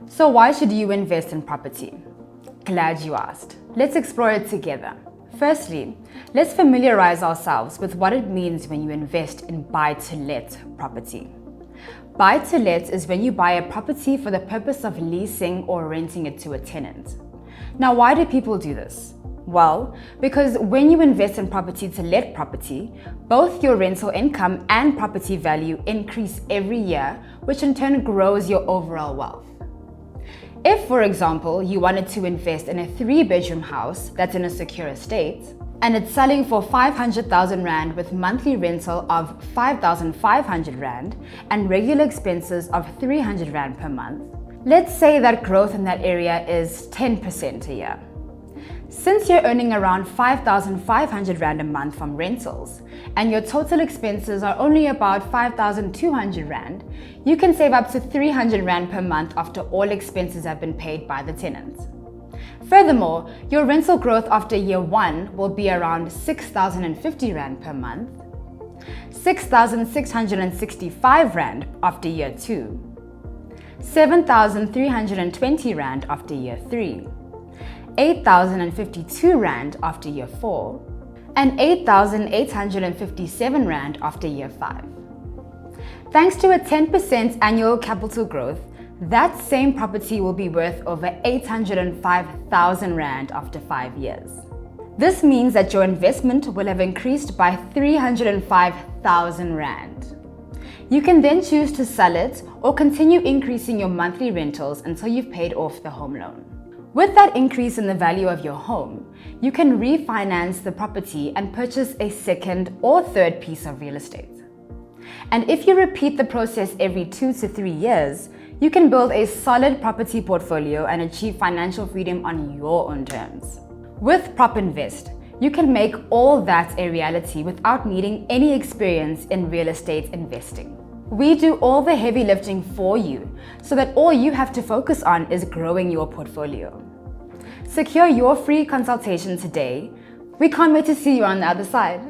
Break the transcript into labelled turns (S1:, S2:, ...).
S1: So why should you invest in property? Glad you asked. Let's explore it together. Firstly, let's familiarize ourselves with what it means when you invest in buy-to-let property. Buy-to-let is when you buy a property for the purpose of leasing or renting it to a tenant. Now, why do people do this? Well, because when you invest in property to let property, both your rental income and property value increase every year, which in turn grows your overall wealth. If, for example, you wanted to invest in a 3-bedroom house that's in a secure estate, and it's selling for 500,000 Rand with monthly rental of 5,500 Rand and regular expenses of 300 Rand per month, let's say that growth in that area is 10% a year. Since you're earning around 5,500 Rand a month from rentals, and your total expenses are only about 5,200 Rand, you can save up to 300 Rand per month after all expenses have been paid by the tenant. Furthermore, your rental growth after year 1 will be around 6,050 Rand per month, 6,665 Rand after year 2, 7,320 Rand after year 3, 8,052 Rand after year 4, and 8,857 Rand after year 5. Thanks to a 10% annual capital growth, that same property will be worth over 805,000 Rand after 5 years. This means that your investment will have increased by 305,000 Rand. You can then choose to sell it or continue increasing your monthly rentals until you've paid off the home loan. With that increase in the value of your home, you can refinance the property and purchase a second or third piece of real estate. And if you repeat the process every 2 to 3 years, you can build a solid property portfolio and achieve financial freedom on your own terms. With PropInvest, you can make all that a reality without needing any experience in real estate investing. We do all the heavy lifting for you, so that all you have to focus on is growing your portfolio. Secure your free consultation today. We can't wait to see you on the other side.